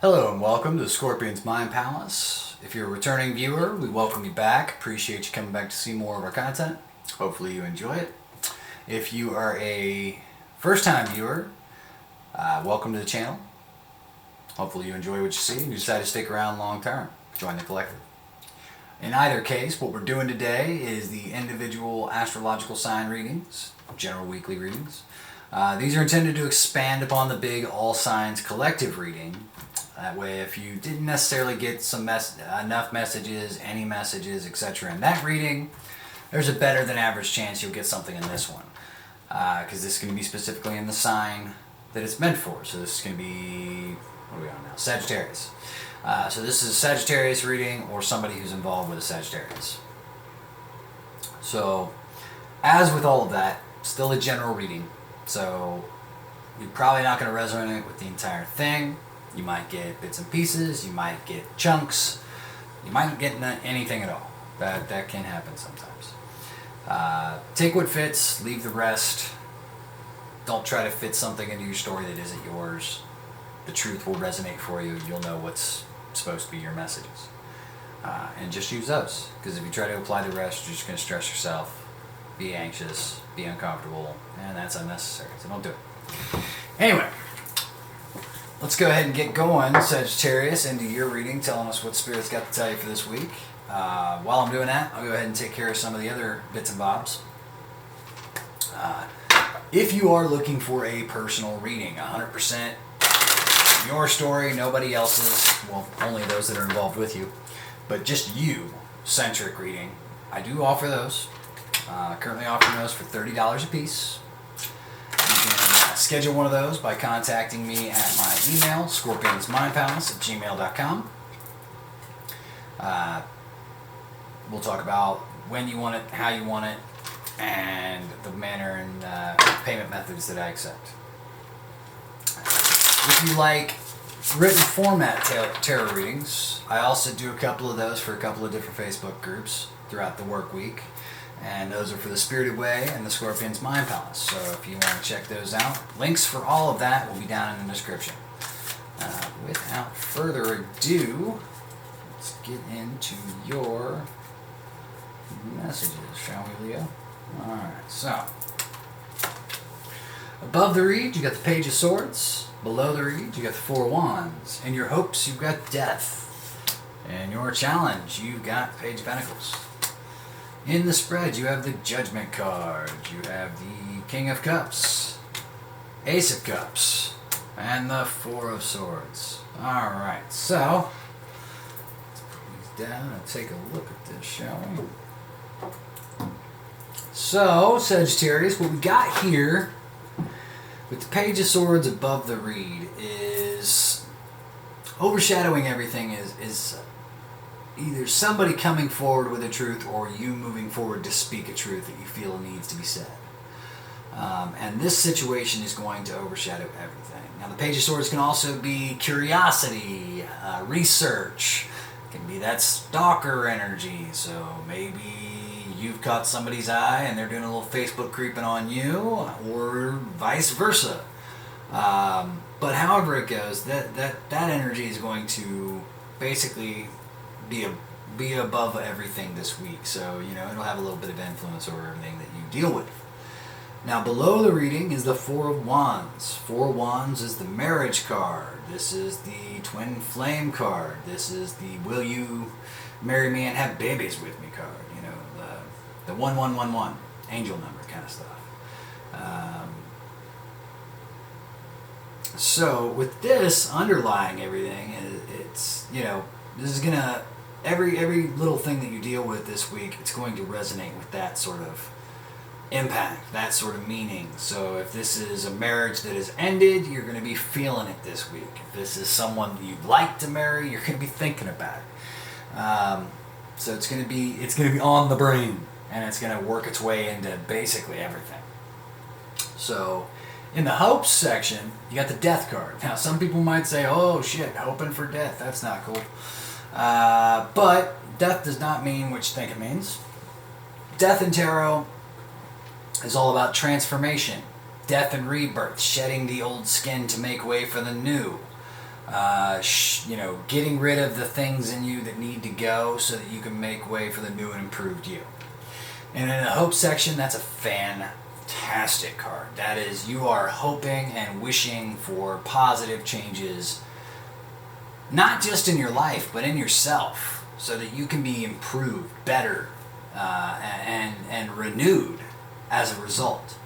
Hello and welcome to the Scorpion's Mind Palace. If you're a returning viewer, we welcome you back. Appreciate you coming back to see more of our content. Hopefully you enjoy it. If you are a first-time viewer, welcome to the channel. Hopefully you enjoy what you see and you decide to stick around long-term. Join the collective. In either case, what we're doing today is the individual astrological sign readings, general weekly readings. These are intended to expand upon the big all signs collective reading. That way, if you didn't necessarily get enough messages, any messages, etc. in that reading, there's a better than average chance you'll get something in this one. Because this is going to be specifically in the sign that it's meant for. So this is going to be, what are we on now? Sagittarius. So this is a Sagittarius reading or somebody who's involved with a Sagittarius. So, as with all of that, still a general reading. So, you're probably not going to resonate with the entire thing. You might get bits and pieces, you might get chunks, you might not get anything at all. That can happen sometimes. Take what fits, leave the rest. Don't try to fit something into your story that isn't yours. The truth will resonate for you. You'll know what's supposed to be your messages. And just use those. Because if you try to apply the rest, you're just going to stress yourself, be anxious, be uncomfortable, and that's unnecessary. So don't do it. Anyway. Let's go ahead and get going, Sagittarius, into your reading, telling us what Spirit's got to tell you for this week. While I'm doing that, I'll go ahead and take care of some of the other bits and bobs. If you are looking for a personal reading, 100% your story, nobody else's, well, only those that are involved with you, but just you-centric reading, I do offer those. Currently offering those for $30 a piece. Schedule one of those by contacting me at my email, scorpionsmindpalace@gmail.com. We'll talk about when you want it, how you want it, and the manner and payment methods that I accept. If you like written format tarot readings, I also do a couple of those for a couple of different Facebook groups throughout the work week. And those are for the Spirited Way and the Scorpion's Mind Palace. So if you want to check those out, links for all of that will be down in the description. Without further ado, let's get into your messages, shall we, Leo? Alright, so above the reed, you got the Page of Swords. Below the reed, you got the Four of Wands. In your hopes, you've got Death. In your challenge, you've got Page of Pentacles. In the spread, you have the Judgment card, you have the King of Cups, Ace of Cups, and the Four of Swords. Alright, so, let's put these down and take a look at this, shall we? So, Sagittarius, what we got here, with the Page of Swords above the reed, is overshadowing everything is either somebody coming forward with a truth or you moving forward to speak a truth that you feel needs to be said. And this situation is going to overshadow everything. Now, the Page of Swords can also be curiosity, research. It can be that stalker energy. So maybe you've caught somebody's eye and they're doing a little Facebook creeping on you, or vice versa. But however it goes, that energy is going to basically be above everything this week, so it'll have a little bit of influence over everything that you deal with. Now, below the reading is the Four of Wands. Four of Wands is the Marriage card. This is the Twin Flame card. This is the Will You Marry Me and Have Babies With Me card. The 1111 angel number kind of stuff. So with this underlying everything, it's this is gonna. Every little thing that you deal with this week, it's going to resonate with that sort of impact, that sort of meaning. So if this is a marriage that has ended, you're going to be feeling it this week. If this is someone you'd like to marry, you're going to be thinking about it. So it's going to be on the brain, and it's going to work its way into basically everything. So in the hopes section, you got the Death card. Now, some people might say, "Oh shit, hoping for death. That's not cool." But death does not mean what you think it means. Death in tarot is all about transformation, death and rebirth, shedding the old skin to make way for the new. Getting rid of the things in you that need to go so that you can make way for the new and improved you. And in the hope section, that's a fantastic card. That is, you are hoping and wishing for positive changes, not just in your life, but in yourself, so that you can be improved, better, and renewed as a result.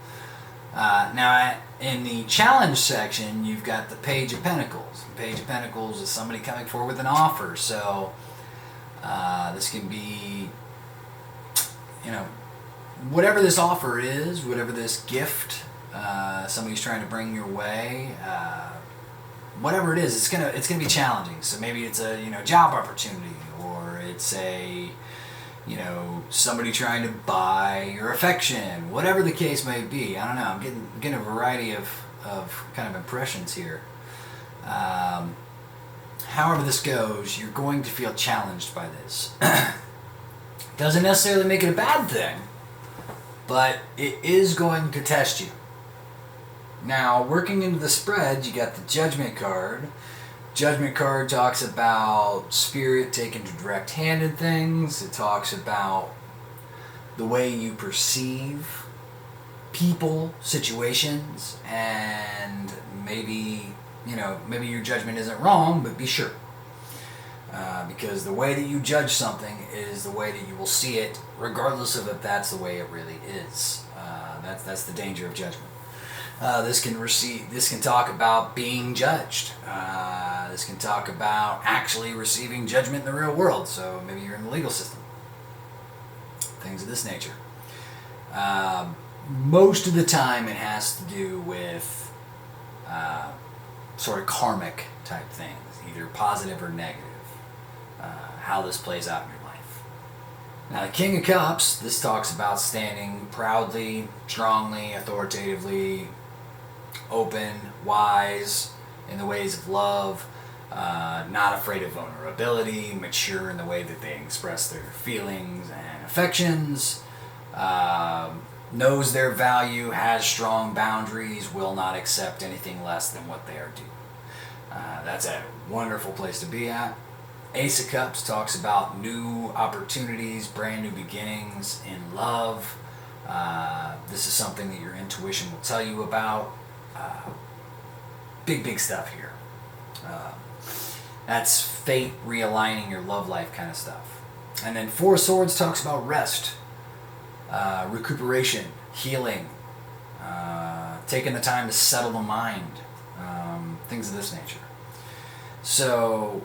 Now, in the challenge section, you've got the Page of Pentacles. The Page of Pentacles is somebody coming forward with an offer. So this can be, whatever this offer is, whatever this gift somebody's trying to bring your way, whatever it is, it's gonna be challenging. So maybe it's a job opportunity, or it's a somebody trying to buy your affection, whatever the case may be. I don't know. I'm getting a variety of kind of impressions here. However this goes, you're going to feel challenged by this. Doesn't necessarily make it a bad thing, but it is going to test you. Now, working into the spread, you got the Judgment card. Judgment card talks about spirit taking direct-handed things. It talks about the way you perceive people, situations, and maybe your judgment isn't wrong, but be sure. Because the way that you judge something is the way that you will see it, regardless of if that's the way it really is. That's the danger of judgment. This can talk about being judged. This can talk about actually receiving judgment in the real world. So maybe you're in the legal system. Things of this nature. Most of the time it has to do with sort of karmic type things, either positive or negative. How this plays out in your life. Now, the King of Cups, this talks about standing proudly, strongly, authoritatively, open, wise in the ways of love, not afraid of vulnerability, mature in the way that they express their feelings and affections, knows their value, has strong boundaries, will not accept anything less than what they are due. That's a wonderful place to be at. Ace of Cups talks about new opportunities, brand new beginnings in love. This is something that your intuition will tell you about. Big stuff here. That's fate realigning your love life kind of stuff. And then Four of Swords talks about rest, recuperation, healing, taking the time to settle the mind, things of this nature. So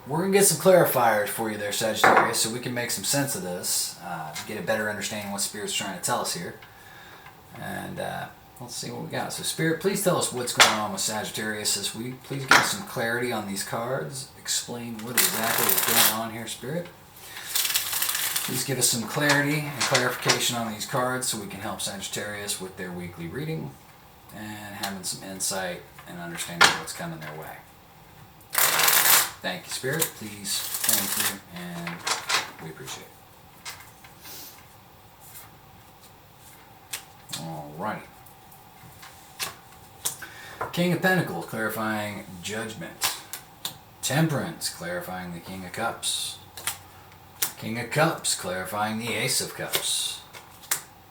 we're going to get some clarifiers for you there, Sagittarius, so we can make some sense of this, get a better understanding of what Spirit's trying to tell us here. And let's see what we got. So Spirit, please tell us what's going on with Sagittarius this week. Please give us some clarity on these cards. Explain what exactly is going on here, Spirit. Please give us some clarity and clarification on these cards so we can help Sagittarius with their weekly reading and having some insight and understanding of what's coming their way. Thank you, Spirit. Please, thank you, and we appreciate it. Alrighty. King of Pentacles, clarifying judgment. Temperance, clarifying the King of Cups. King of Cups, clarifying the Ace of Cups.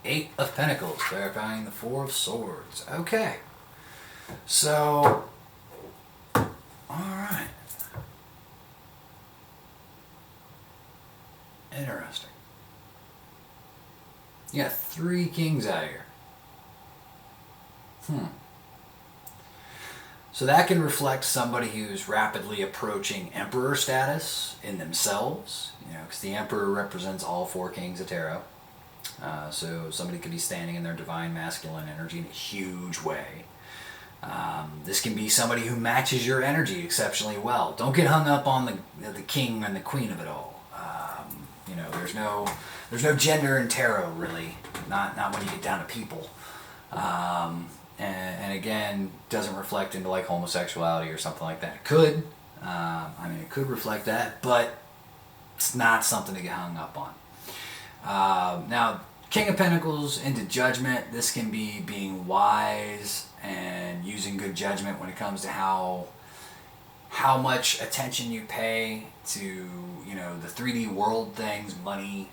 Eight of Pentacles, clarifying the Four of Swords. Okay. So, alright. Interesting. You got three kings out here. So that can reflect somebody who's rapidly approaching emperor status in themselves, because the emperor represents all four kings of tarot. So somebody could be standing in their divine masculine energy in a huge way. This can be somebody who matches your energy exceptionally well. Don't get hung up on the king and the queen of it all. There's no gender in tarot, really. Not when you get down to people. And again, doesn't reflect into like homosexuality or something like that. It could. It could reflect that, but it's not something to get hung up on. Now, King of Pentacles into judgment. This can be being wise and using good judgment when it comes to how how much attention you pay to, you know, the 3D world things, money,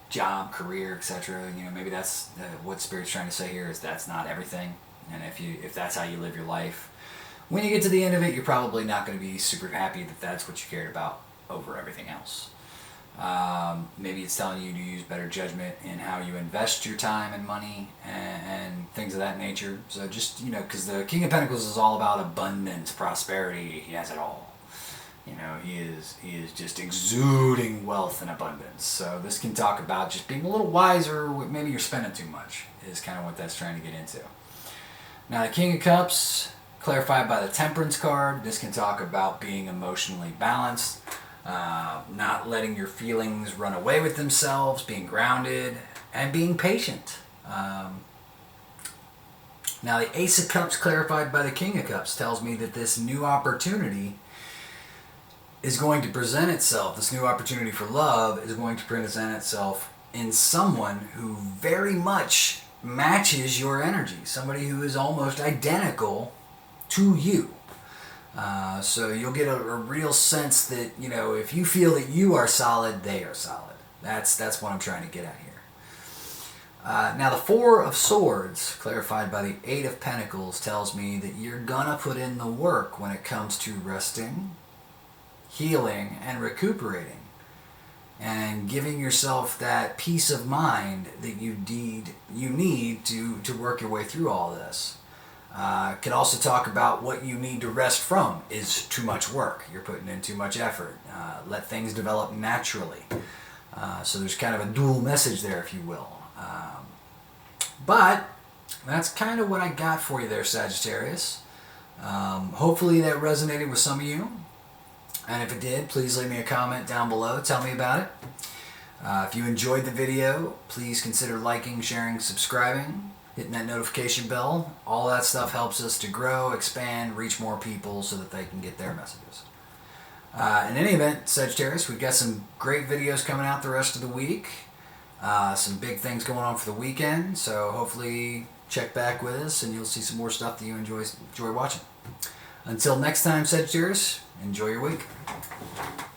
job, career, etc. You know, maybe that's what Spirit's trying to say here, is that's not everything. And if that's how you live your life, when you get to the end of it, you're probably not going to be super happy that that's what you cared about over everything else. Maybe it's telling you to use better judgment in how you invest your time and money and things of that nature. So just, you know, because the King of Pentacles is all about abundance, prosperity. He has it all. You know, he is just exuding wealth and abundance. So this can talk about just being a little wiser. Maybe you're spending too much is kind of what that's trying to get into. Now the King of Cups, clarified by the Temperance card. This can talk about being emotionally balanced. Not letting your feelings run away with themselves, being grounded, and being patient. Now the Ace of Cups, clarified by the King of Cups, tells me that this new opportunity is going to present itself, this new opportunity for love is going to present itself in someone who very much matches your energy, somebody who is almost identical to you. So you'll get a real sense that, you know, if you feel that you are solid, they are solid. That's what I'm trying to get at here. Now the Four of Swords, clarified by the Eight of Pentacles, tells me that you're gonna put in the work when it comes to resting, healing, and recuperating, and giving yourself that peace of mind that you need to work your way through all this. Could also talk about what you need to rest from is too much work. You're putting in too much effort. Let things develop naturally. So there's kind of a dual message there, if you will. But that's kind of what I got for you there, Sagittarius. Hopefully that resonated with some of you. And if it did, please leave me a comment down below. Tell me about it. If you enjoyed the video, please consider liking, sharing, subscribing, hitting that notification bell. All that stuff helps us to grow, expand, reach more people so that they can get their messages. In any event, Sagittarius, we've got some great videos coming out the rest of the week. Some big things going on for the weekend. So hopefully check back with us and you'll see some more stuff that you enjoy watching. Until next time, Sagittarius, enjoy your week.